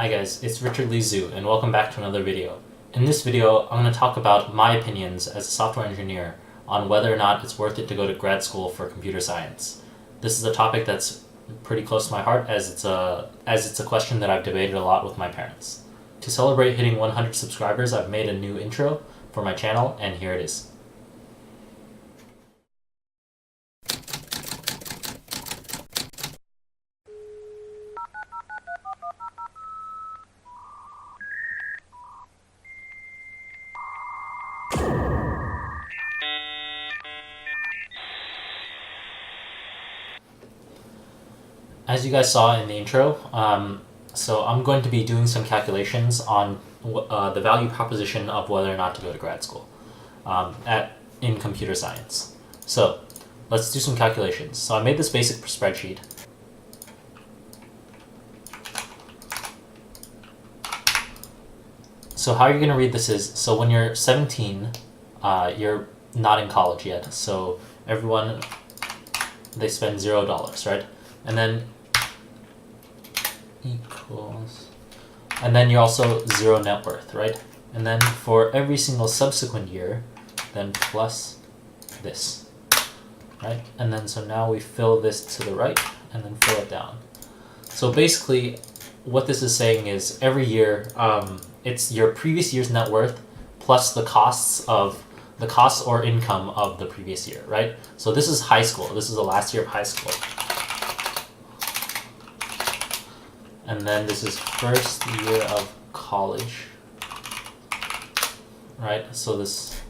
Hi guys, it's Richard Lee Zhu, and welcome back to another video. In this video, I'm going to talk about my opinions as a software engineer on whether or not it's worth it to go to grad school for computer science. This is a topic that's pretty close to my heart as it's a question that I've debated a lot with my parents. To celebrate hitting 100 subscribers, I've made a new intro for my channel, and here it is. As you guys saw in the intro, so I'm going to be doing some calculations on the value proposition of whether or not to go to grad school in computer science. So let's do some calculations. So I made this basic spreadsheet. So how you're going to read this is, so when you're 17, you're not in college yet. So everyone, they spend $0, right? And then equals, and then you're also zero net worth, right? And then for every single subsequent year, then plus this, right? And then so now we fill this to the right and then fill it down. So basically what this is saying is every year it's your previous year's net worth plus the costs or income of the previous year, right? So this is high school. This is the last year of high school. And then this is first year of college, right? So this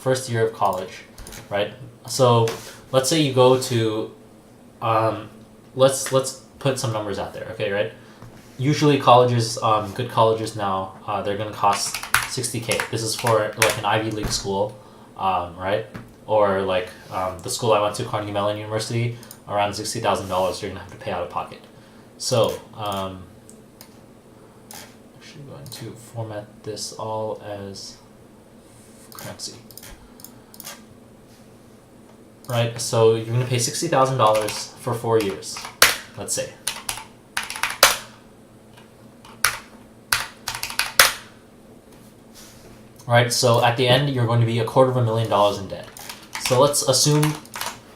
first year of college, right? So let's say you go to, let's put some numbers out there, okay, right? Usually colleges, good colleges now, they're gonna cost $60K. This is for like an Ivy League school, right? Or like the school I went to, Carnegie Mellon University, around $60,000 you're gonna have to pay out of pocket. So actually going to format this all as currency. Right, so you're gonna pay $60,000 for 4 years, let's say. Right, so at the end you're going to be $250,000 in debt. So let's assume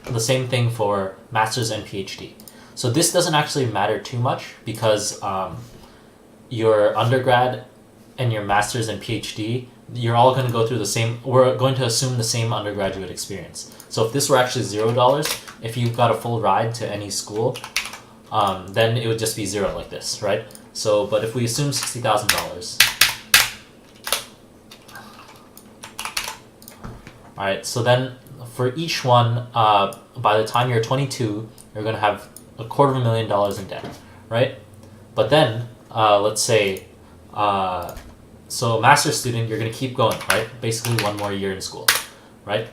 the same thing for master's and PhD. So this doesn't actually matter too much because your undergrad and your master's and PhD, you're all going to go through the same, we're going to assume the same undergraduate experience. So if this were actually $0, if you got a full ride to any school, then it would just be zero like this, right? So, but if we assume $60,000, alright, so then for each one, by the time you're 22, you're going to have $250,000 in debt, right? But then, let's say, so master's student, you're going to keep going, right? Basically one more year in school, right?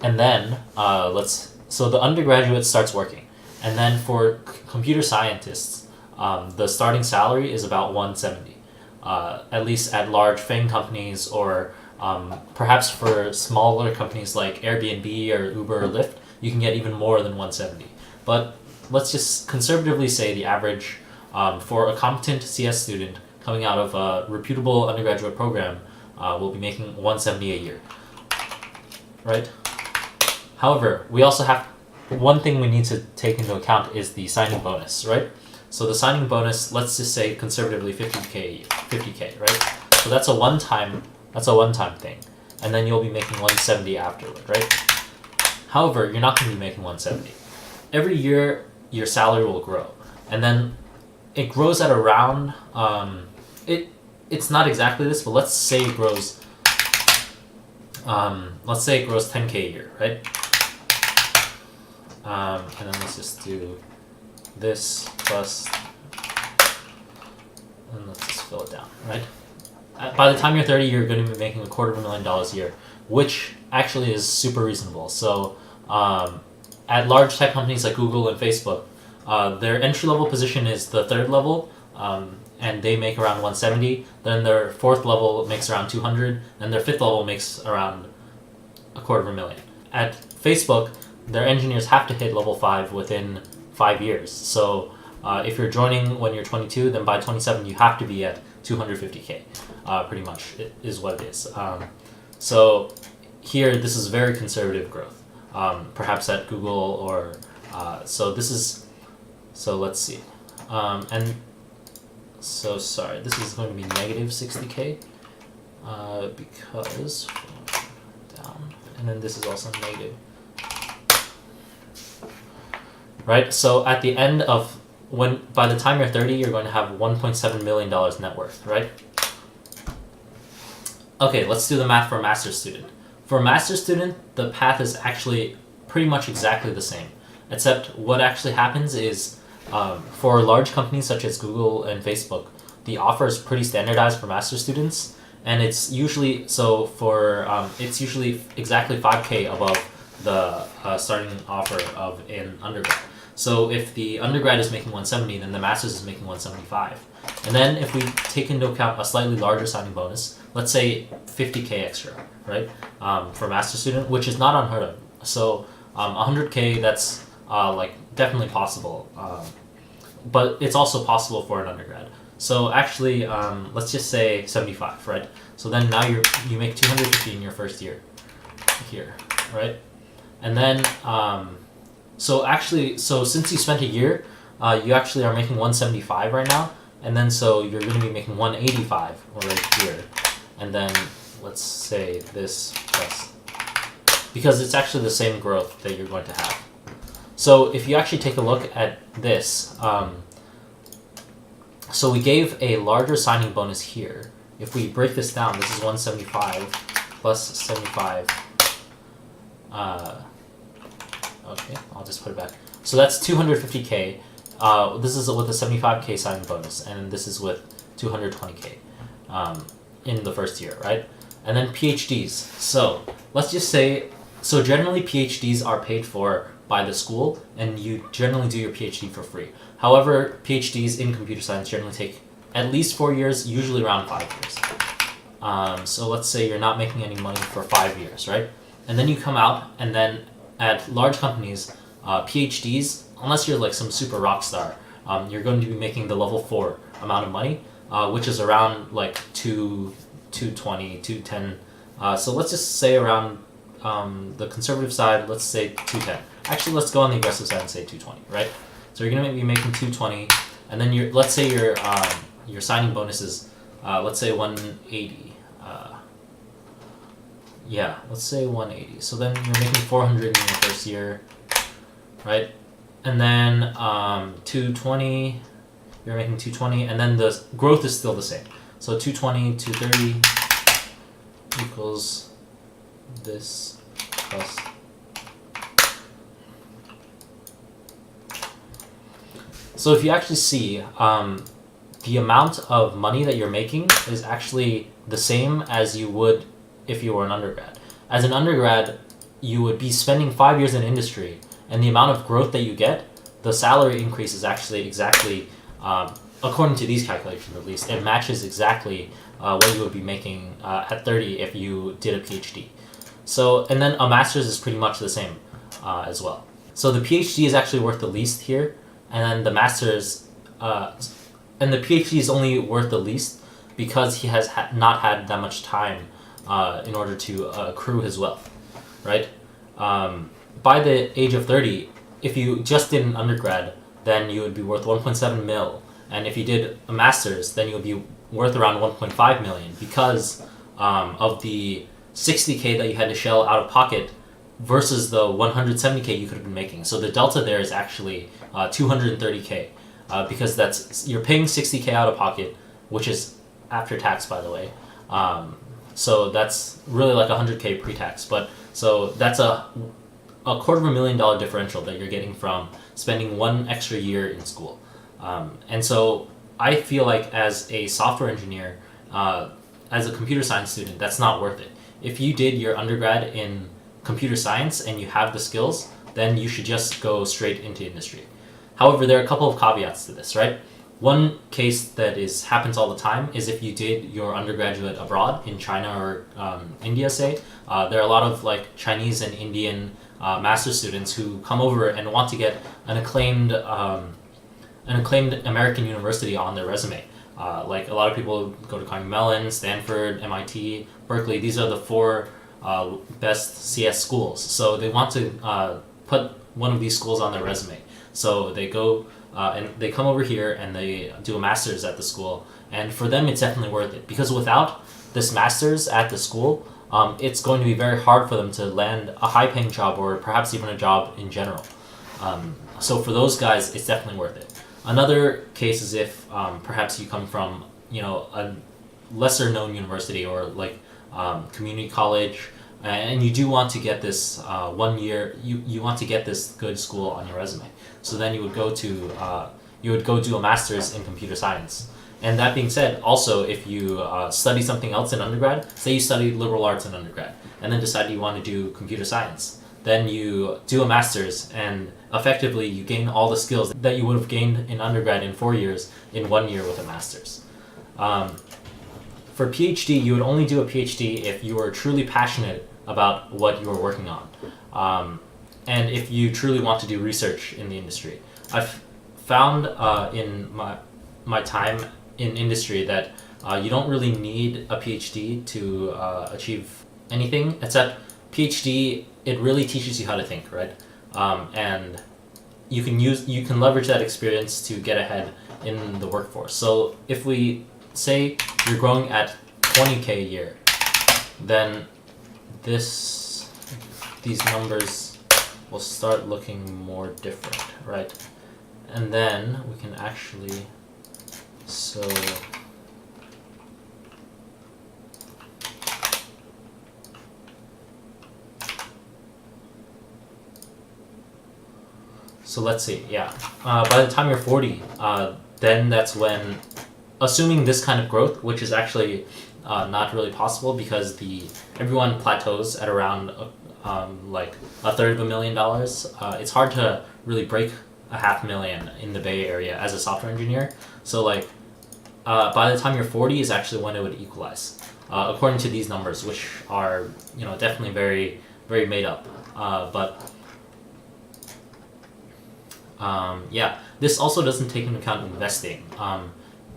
And then, so the undergraduate starts working. And then for computer scientists, the starting salary is about $170, at least at large FANG companies or perhaps for smaller companies like Airbnb or Uber or Lyft, you can get even more than $170. But let's just conservatively say the average for a competent CS student coming out of a reputable undergraduate program will be making $170 a year, right? However, we also have one thing we need to take into account is the signing bonus, right? So the signing bonus, let's just say conservatively 50K, right? So that's a one-time thing, and then you'll be making $170 afterward, right? However, you're not going to be making $170. Every year, your salary will grow, and then it grows at around, it's not exactly this, but let's say it grows 10K a year, right? And then let's just do this plus, and let's just fill it down, right? By the time you're 30, you're going to be making $250,000 a year, which actually is super reasonable. So at large tech companies like Google and Facebook, their entry-level position is the third level, and they make around $170. Then their fourth level makes around $200, and their fifth level makes around $250,000. At Facebook, their engineers have to hit level 5 within 5 years. So if you're joining when you're 22, then by 27 you have to be at 250K, pretty much is what it is. So here, this is very conservative growth, perhaps at Google or, so this is, so let's see. And so sorry, this is going to be negative 60K, because, down, and then this is also negative. Right, so at the end of, by the time you're 30, you're going to have $1.7 million net worth, right? Okay, let's do the math for a master's student. For a master's student, the path is actually pretty much exactly the same, except what actually happens is, for large companies such as Google and Facebook, the offer is pretty standardized for master's students, and it's usually, so for, it's usually exactly 5K above the starting offer of an undergrad. So if the undergrad is making 170, then the master's is making 175. And then if we take into account a slightly larger signing bonus, let's say 50K extra, right? For a master's student, which is not unheard of. So 100K, that's like definitely possible, but it's also possible for an undergrad. So actually, let's just say 75, right? So then now you make 250 in your first year here, right? And then so since you spent a year, you actually are making 175 right now, and then so you're going to be making 185 right here, and then let's say this plus, because it's actually the same growth that you're going to have. So if you actually take a look at this, so we gave a larger signing bonus here. If we break this down, this is 175 plus 75. Okay, I'll just put it back. So that's 250K. This is with a 75K signing bonus, and this is with 220K in the first year, right? And then PhDs. So let's just say, so generally PhDs are paid for by the school, and you generally do your PhD for free. However, PhDs in computer science generally take at least 4 years, usually around 5 years. So let's say you're not making any money for 5 years, right? And then you come out, and then at large companies, PhDs, unless you're like some super rock star, you're going to be making the level 4 amount of money, which is around like 220, 210. So let's just say around the conservative side, let's say 210. Actually, let's go on the aggressive side and say 220, right? So you're going to be making 220, and then let's say your signing bonus is, let's say 180. Yeah, let's say 180. So then you're making 400 in your first year, right? And then 220, you're making 220, and then the growth is still the same. So 220, 230 equals this plus. So if you actually see, the amount of money that you're making is actually the same as you would if you were an undergrad. As an undergrad, you would be spending 5 years in industry, and the amount of growth that you get, the salary increase is actually exactly, according to these calculations at least, it matches exactly what you would be making at 30 if you did a PhD. So, and then a master's is pretty much the same as well. So the PhD is actually worth the least here, and then the master's, and the PhD is only worth the least because he has not had that much time in order to accrue his wealth, right? By the age of 30, if you just did an undergrad, then you would be worth 1.7 mil. And if you did a master's, then you would be worth around 1.5 million because of the 60K that you had to shell out of pocket versus the 170K you could have been making. So the delta there is actually 230K because you're paying 60K out of pocket, which is after tax, by the way. So that's really like 100K pre-tax, but so that's a $250,000 differential that you're getting from spending 1 extra year in school. And so I feel like as a software engineer, as a computer science student, that's not worth it. If you did your undergrad in computer science and you have the skills, then you should just go straight into industry. However, there are a couple of caveats to this, right? One case that happens all the time is if you did your undergraduate abroad in China or India, say. There are a lot of like Chinese and Indian master's students who come over and want to get an acclaimed American university on their resume. Like a lot of people go to Carnegie Mellon, Stanford, MIT, Berkeley. These are the four best CS schools. So they want to put one of these schools on their resume. So they go and they come over here and they do a master's at the school. And for them, it's definitely worth it, because without this master's at the school, it's going to be very hard for them to land a high-paying job or perhaps even a job in general. So for those guys, it's definitely worth it. Another case is if perhaps you come from, you know, a lesser known university or like community college, and you do want to get this 1 year, you want to get this good school on your resume. So then you would go do a master's in computer science. And that being said, also if you study something else in undergrad, say you studied liberal arts in undergrad, and then decide you want to do computer science, then you do a master's, and effectively you gain all the skills that you would have gained in undergrad in 4 years in 1 year with a master's. For PhD, you would only do a PhD if you were truly passionate about what you were working on, and if you truly want to do research in the industry. I've found in my time in industry that you don't really need a PhD to achieve anything, except PhD, it really teaches you how to think, right? And you can leverage that experience to get ahead in the workforce. So if we say you're growing at 20K a year, then these numbers will start looking more different, right? And then we can actually, so let's see, yeah. By the time you're 40, then that's when, assuming this kind of growth, which is actually not really possible because everyone plateaus at around like $1/3 it's hard to really break $500,000 in the Bay Area as a software engineer. So like by the time you're 40 is actually when it would equalize, according to these numbers, which are, you know, definitely very, very made up. Yeah, this also doesn't take into account investing.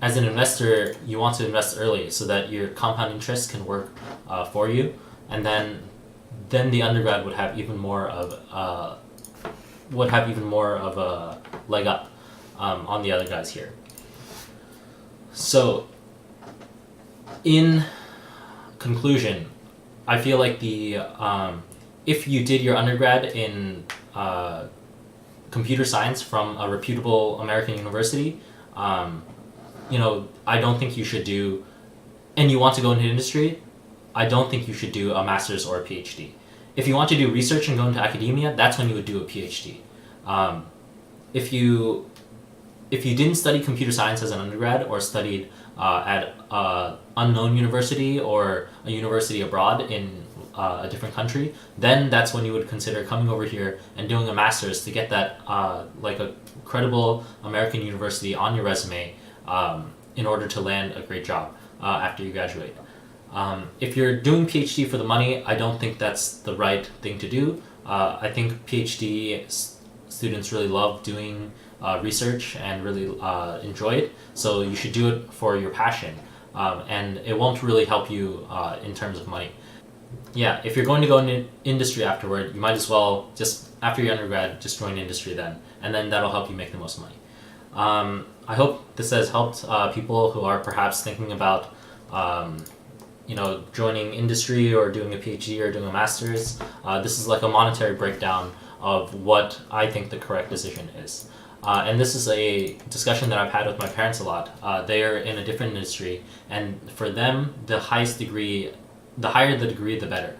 As an investor, you want to invest early so that your compound interest can work for you, and then the undergrad would have even more of a leg up on the other guys here. So, in conclusion, I feel like if you did your undergrad in computer science from a reputable American university, you know, I don't think you should do, and you want to go into industry, I don't think you should do a master's or a PhD. If you want to do research and go into academia, that's when you would do a PhD. If you didn't study computer science as an undergrad or studied at an unknown university or a university abroad in a different country, then that's when you would consider coming over here and doing a master's to get that like a credible American university on your resume in order to land a great job after you graduate. If you're doing PhD for the money, I don't think that's the right thing to do. I think PhD students really love doing research and really enjoy it, so you should do it for your passion, and it won't really help you in terms of money. Yeah, if you're going to go into industry afterward, you might as well just, after your undergrad, just join industry then, and then that'll help you make the most money. I hope this has helped people who are perhaps thinking about you know, joining industry or doing a PhD or doing a master's. This is like a monetary breakdown of what I think the correct decision is. And this is a discussion that I've had with my parents a lot. They're in a different industry, and for them, the higher the degree, the better.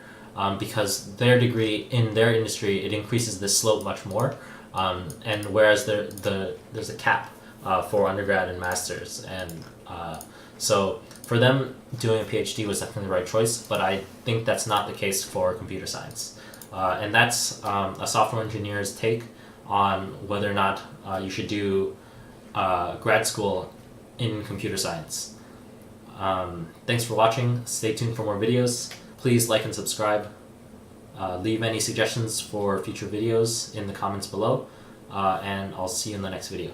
Because their degree in their industry, it increases the slope much more. And whereas there's a cap for undergrad and masters. And so for them, doing a PhD was definitely the right choice, but I think that's not the case for computer science. And that's a software engineer's take on whether or not you should do grad school in computer science. Thanks for watching. Stay tuned for more videos. Please like and subscribe. Leave any suggestions for future videos in the comments below, and I'll see you in the next video.